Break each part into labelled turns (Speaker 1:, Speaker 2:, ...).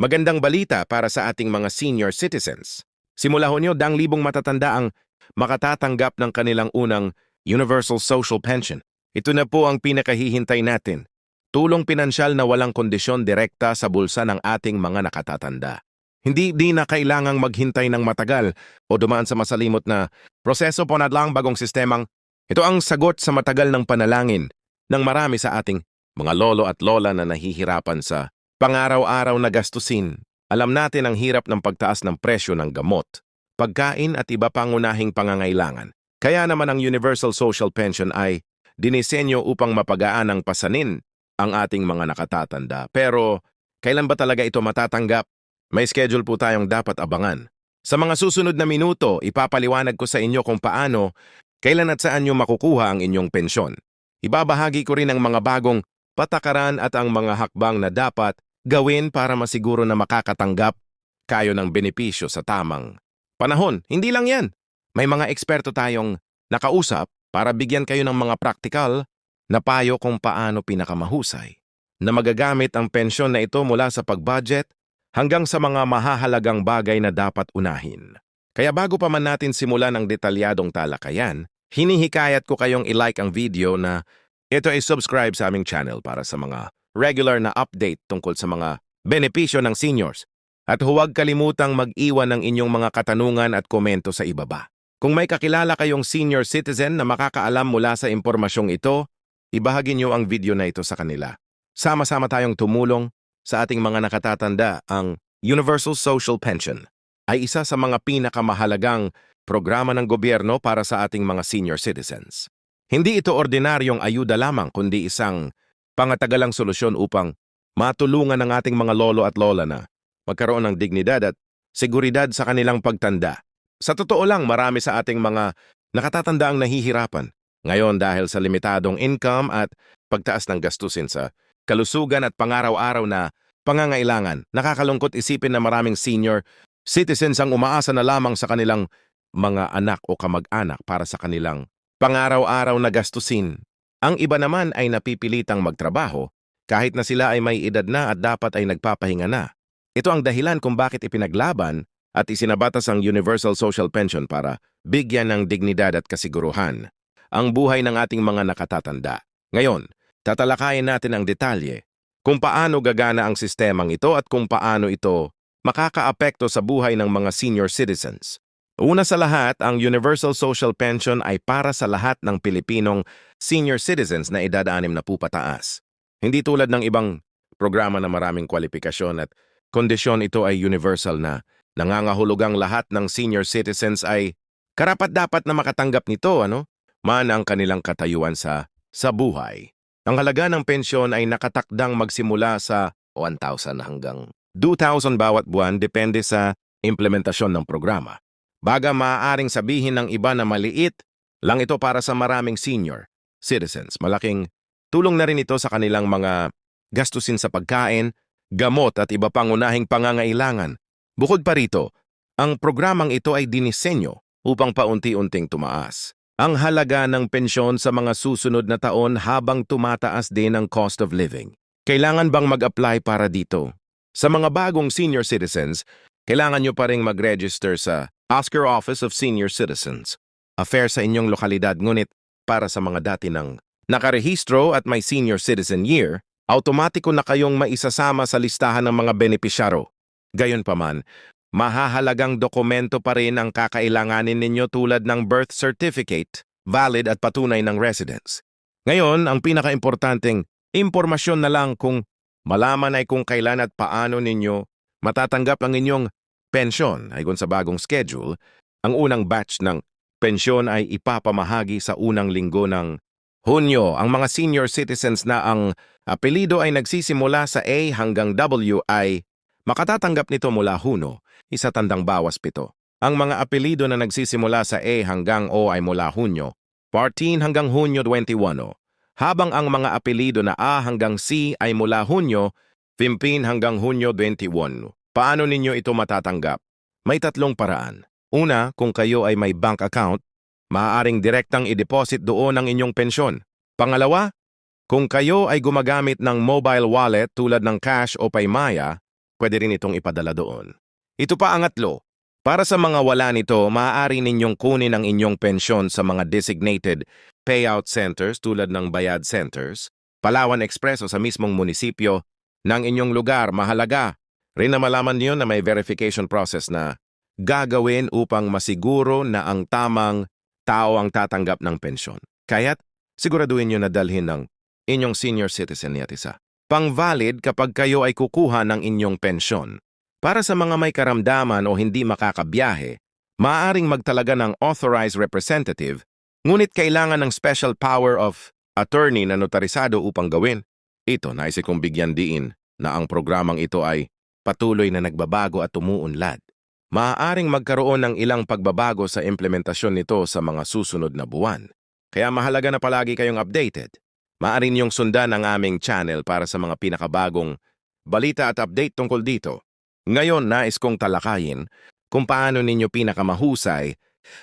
Speaker 1: Magandang balita para sa ating mga senior citizens. Simula Hunyo, 2,000 matatanda ang makatatanggap ng kanilang unang Universal Social Pension. Ito na po ang pinakahihintay natin. Tulong pinansyal na walang kondisyon direkta sa bulsa ng ating mga nakatatanda. Hindi na kailangang maghintay ng matagal o dumaan sa masalimot na proseso po na lang bagong sistemang. Ito ang sagot sa matagal ng panalangin ng marami sa ating mga lolo at lola na nahihirapan sa pang-araw-araw na gastusin. Alam natin ang hirap ng pagtaas ng presyo ng gamot, pagkain at iba pang unahing pangangailangan. Kaya naman ang Universal Social Pension ay dinisenyo upang mapagaan ang pasanin ang ating mga nakatatanda. Pero kailan ba talaga ito matatanggap? May schedule po tayong dapat abangan. Sa mga susunod na minuto, ipapaliwanag ko sa inyo kung paano, kailan at saan nyo makukuha ang inyong pensyon. Ibabahagi ko rin ang mga bagong patakaran at ang mga hakbang na dapat gawin para masiguro na makakatanggap kayo ng benepisyo sa tamang panahon. Hindi lang yan. May mga eksperto tayong nakausap para bigyan kayo ng mga praktikal na payo kung paano pinakamahusay na magagamit ang pensyon na ito mula sa pag-budget hanggang sa mga mahahalagang bagay na dapat unahin. Kaya bago pa man natin simulan ang detalyadong talakayan, hinihikayat ko kayong i-like ang video na ito ay subscribe sa aming channel para sa mga regular na update tungkol sa mga benepisyo ng seniors. At huwag kalimutang mag-iwan ng inyong mga katanungan at komento sa ibaba. Kung may kakilala kayong senior citizen na makakaalam mula sa impormasyong ito, ibahagi niyo ang video na ito sa kanila. Sama-sama tayong tumulong sa ating mga nakatatanda. Ang Universal Social Pension ay isa sa mga pinakamahalagang programa ng gobyerno para sa ating mga senior citizens. Hindi ito ordinaryong ayuda lamang kundi isang pangatagalang solusyon upang matulungan ng ating mga lolo at lola na magkaroon ng dignidad at seguridad sa kanilang pagtanda. Sa totoo lang, marami sa ating mga nakatatanda ang nahihirapan ngayon dahil sa limitadong income at pagtaas ng gastusin sa kalusugan at pangaraw-araw na pangangailangan. Nakakalungkot isipin na maraming senior citizens ang umaasa na lamang sa kanilang mga anak o kamag-anak para sa kanilang pangaraw-araw na gastusin. Ang iba naman ay napipilitang magtrabaho kahit na sila ay may edad na at dapat ay nagpapahinga na. Ito ang dahilan kung bakit ipinaglaban at isinabatas ang Universal Social Pension para bigyan ng dignidad at kasiguruhan ang buhay ng ating mga nakatatanda. Ngayon, tatalakayin natin ang detalye kung paano gagana ang sistemang ito at kung paano ito makakaapekto sa buhay ng mga senior citizens. Una sa lahat, ang Universal Social Pension ay para sa lahat ng Pilipinong senior citizens na edad 60 pataas. Hindi tulad ng ibang programa na maraming kwalifikasyon at kondisyon, ito ay universal na nangangahulugang lahat ng senior citizens ay karapat-dapat na makatanggap nito, man ang kanilang katayuan sa buhay. Ang halaga ng pensyon ay nakatakdang magsimula sa 1,000 hanggang 2,000 bawat buwan depende sa implementasyon ng programa. Baga maaaring sabihin ng iba na maliit lang ito para sa maraming senior citizens. Malaking tulong na rin ito sa kanilang mga gastusin sa pagkain, gamot at iba pang unahing pangangailangan. Bukod pa rito, ang programang ito ay dinisenyo upang paunti-unting tumaas ang halaga ng pensyon sa mga susunod na taon habang tumataas din ang cost of living. Kailangan bang mag-apply para dito? Sa mga bagong senior citizens, kailangan nyo pa rin mag-register sa Oscar Office of Senior Citizens. Affair sa inyong lokalidad, ngunit para sa mga dati ng nakarehistro at may senior citizen year, automatiko na kayong maisasama sa listahan ng mga benepisyaro. Gayunpaman, mahahalagang dokumento pa rin ang kakailanganin ninyo tulad ng birth certificate, valid at patunay ng residence. Ngayon, ang pinaka-importanteng impormasyon na lang kung malaman ay kung kailan at paano ninyo matatanggap ang inyong pensyon. Ayon sa bagong schedule, ang unang batch ng pensyon ay ipapamahagi sa unang linggo ng Hunyo. Ang mga senior citizens na ang apelido ay nagsisimula sa A hanggang W ay makatatanggap nito mula Huno, isa tandang bawas 7. Ang mga apelido na nagsisimula sa A hanggang O ay mula Hunyo, 14 hanggang Hunyo 21. Habang ang mga apelido na A hanggang C ay mula Hunyo, 15 hanggang Hunyo 21. Paano ninyo ito matatanggap? May 3 paraan. Una, kung kayo ay may bank account, maaaring direktang i-deposit doon ang inyong pensyon. Pangalawa, kung kayo ay gumagamit ng mobile wallet tulad ng Cash o Paymaya, pwede rin itong ipadala doon. Ito pa ang 3. Para sa mga wala nito, maaari ninyong kunin ang inyong pensyon sa mga designated payout centers tulad ng Bayad Centers, Palawan Express o sa mismong munisipyo ng inyong lugar. Mahalaga rin na malaman niyo na may verification process na gagawin upang masiguro na ang tamang tao ang tatanggap ng pensyon. Kaya't siguraduhin niyo na dalhin ng inyong senior citizen niya isa. Pang-valid kapag kayo ay kukuha ng inyong pensyon. Para sa mga may karamdaman o hindi makakabiyahe, maaaring magtalaga ng authorized representative, ngunit kailangan ng special power of attorney na notarisado upang gawin. Ito, nais kong bigyan diin na ang programang ito ay patuloy na nagbabago at umuunlad. Maaaring magkaroon ng ilang pagbabago sa implementasyon nito sa mga susunod na buwan. Kaya mahalaga na palagi kayong updated. Maaari niyong sundan ang aming channel para sa mga pinakabagong balita at update tungkol dito. Ngayon, nais kong talakayin kung paano ninyo pinakamahusay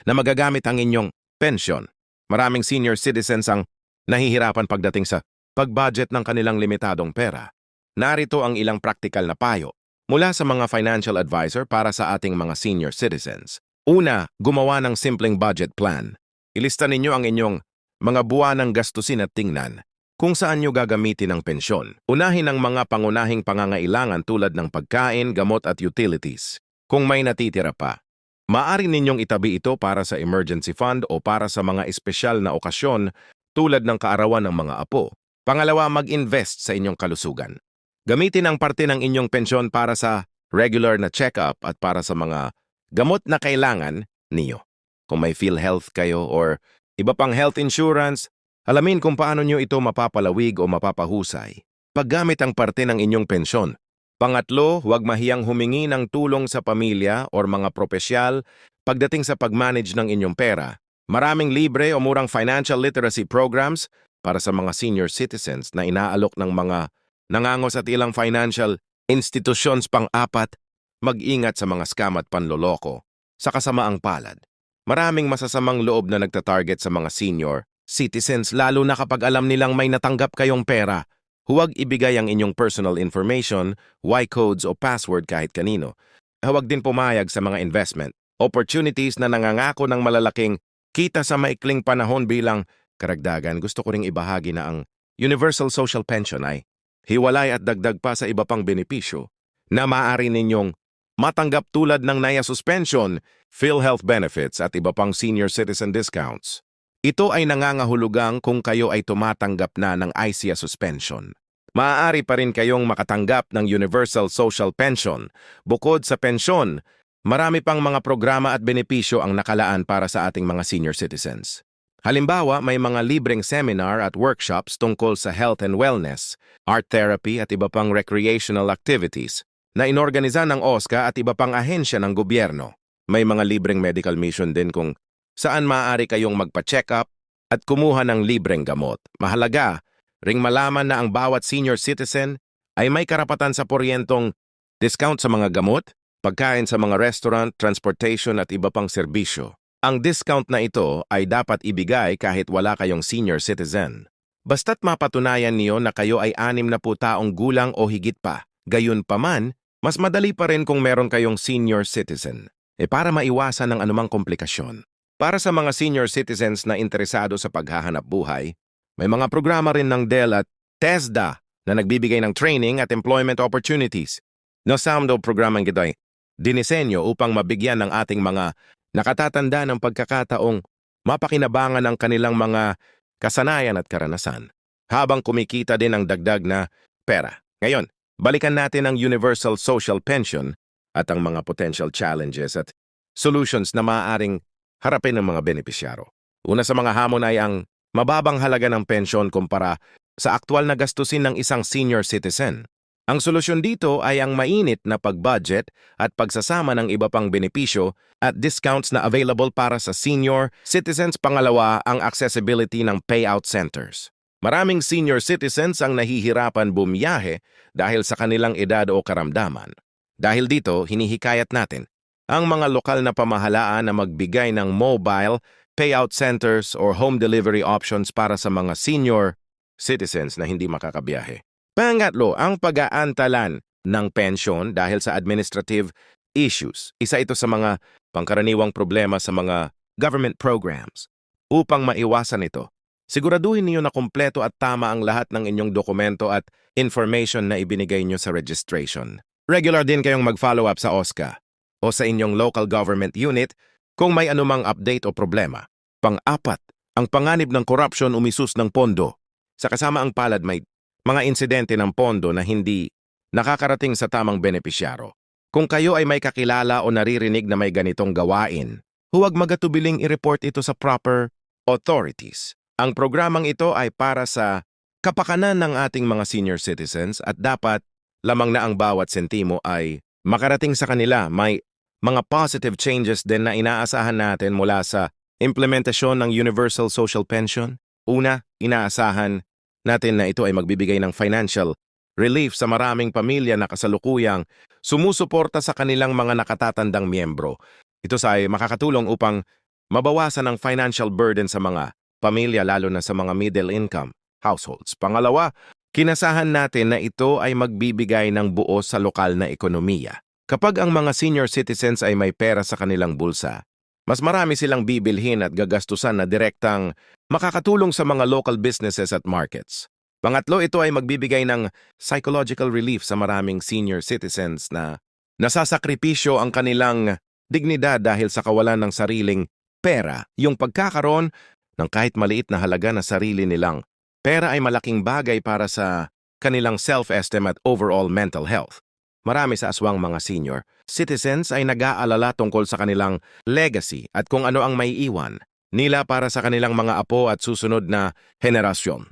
Speaker 1: na magagamit ang inyong pensyon. Maraming senior citizens ang nahihirapan pagdating sa pag-budget ng kanilang limitadong pera. Narito ang ilang praktikal na payo mula sa mga financial advisor para sa ating mga senior citizens. Una, gumawa ng simpleng budget plan. Ilista ninyo ang inyong mga buwanang gastusin at tingnan kung saan nyo gagamitin ang pensyon. Unahin ang mga pangunahing pangangailangan tulad ng pagkain, gamot at utilities. Kung may natitira pa, maaari ninyong itabi ito para sa emergency fund o para sa mga espesyal na okasyon tulad ng kaarawan ng mga apo. Pangalawa, mag-invest sa inyong kalusugan. Gamitin ang parte ng inyong pensyon para sa regular na check-up at para sa mga gamot na kailangan niyo. Kung may PhilHealth kayo or iba pang health insurance, alamin kung paano nyo ito mapapalawig o mapapahusay. Paggamit ang parte ng inyong pensyon. Pangatlo, huwag mahiyang humingi ng tulong sa pamilya o mga propesyal pagdating sa pag-manage ng inyong pera. Maraming libre o murang financial literacy programs para sa mga senior citizens na inaalok ng mga nangangos at ilang financial institutions. Pang-apat, mag-ingat sa mga scam at panloloko. Sa kasamaang palad, maraming masasamang loob na nagtatarget sa mga senior citizens lalo na kapag alam nilang may natanggap kayong pera. Huwag ibigay ang inyong personal information, Y-codes o password kahit kanino. Huwag din pumayag sa mga investment opportunities na nangangako ng malalaking kita sa maikling panahon. Bilang karagdagan, gusto ko ring ibahagi na ang Universal Social Pension ay hiwalay at dagdag pa sa iba pang benepisyo na maaari ninyong matanggap tulad ng NAIA suspension, PhilHealth benefits at iba pang senior citizen discounts. Ito ay nangangahulugang kung kayo ay tumatanggap na ng ICIA suspension. Maaari pa rin kayong makatanggap ng Universal Social Pension. Bukod sa pensyon, marami pang mga programa at benepisyo ang nakalaan para sa ating mga senior citizens. Halimbawa, may mga libreng seminar at workshops tungkol sa health and wellness, art therapy at iba pang recreational activities na inorganiza ng OSCA at iba pang ahensya ng gobyerno. May mga libreng medical mission din kung saan maaari kayong magpa-check up at kumuha ng libreng gamot. Mahalaga ring malaman na ang bawat senior citizen ay may karapatan sa poryentong discount sa mga gamot, pagkain sa mga restaurant, transportation at iba pang serbisyo. Ang discount na ito ay dapat ibigay kahit wala kayong senior citizen. Basta't mapatunayan niyo na kayo ay 60 taong gulang o higit pa. Gayunpaman, mas madali pa rin kung meron kayong senior citizen. Para maiwasan ng anumang komplikasyon. Para sa mga senior citizens na interesado sa paghahanap buhay, may mga programa rin ng DEL at TESDA na nagbibigay ng training at employment opportunities. Nasamdo programang ito ay dinisenyo upang mabigyan ng ating mga nakatatanda ng pagkakataong mapakinabangan ang kanilang mga kasanayan at karanasan, habang kumikita din ang dagdag na pera. Ngayon, balikan natin ang Universal Social Pension at ang mga potential challenges at solutions na maaaring harapin ng mga benepisyaro. Una sa mga hamon ay ang mababang halaga ng pensyon kumpara sa aktwal na gastusin ng isang senior citizen. Ang solusyon dito ay ang mainit na pag-budget at pagsasama ng iba pang benepisyo at discounts na available para sa senior citizens. Pangalawa, ang accessibility ng payout centers. Maraming senior citizens ang nahihirapan bumiyahe dahil sa kanilang edad o karamdaman. Dahil dito, hinihikayat natin ang mga lokal na pamahalaan na magbigay ng mobile payout centers or home delivery options para sa mga senior citizens na hindi makakabiyahe. Pangatlo, ang pag-aantalan ng pensyon dahil sa administrative issues. Isa ito sa mga pangkaraniwang problema sa mga government programs. Upang maiwasan ito, siguraduhin niyo na kumpleto at tama ang lahat ng inyong dokumento at information na ibinigay niyo sa registration. Regular din kayong mag-follow up sa OSCA o sa inyong local government unit kung may anumang update o problema. Pang-apat, ang panganib ng korupsyon umisus ng pondo. Sa kasama ang palad may mga insidente ng pondo na hindi nakakarating sa tamang benepisyaro. Kung kayo ay may kakilala o naririnig na may ganitong gawain, huwag magatubiling i-report ito sa proper authorities. Ang programang ito ay para sa kapakanan ng ating mga senior citizens at dapat lamang na ang bawat sentimo ay makarating sa kanila. May mga positive changes din na inaasahan natin mula sa implementasyon ng Universal Social Pension. Una, inaasahan natin na ito ay magbibigay ng financial relief sa maraming pamilya na kasalukuyang sumusuporta sa kanilang mga nakatatandang miyembro. Ito ay makakatulong upang mabawasan ang financial burden sa mga pamilya lalo na sa mga middle-income households. Pangalawa, kinasahan natin na ito ay magbibigay ng buo sa lokal na ekonomiya. Kapag ang mga senior citizens ay may pera sa kanilang bulsa, mas marami silang bibilhin at gagastusan na direktang makakatulong sa mga local businesses at markets. Pangatlo, ito ay magbibigay ng psychological relief sa maraming senior citizens na nasasakripisyo ang kanilang dignidad dahil sa kawalan ng sariling pera. Yung pagkakaroon ng kahit maliit na halaga na sarili nilang pera ay malaking bagay para sa kanilang self-esteem at overall mental health. Marami sa aswang mga senior citizens ay nag-aalala tungkol sa kanilang legacy at kung ano ang maiiwan nila para sa kanilang mga apo at susunod na henerasyon.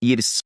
Speaker 1: It is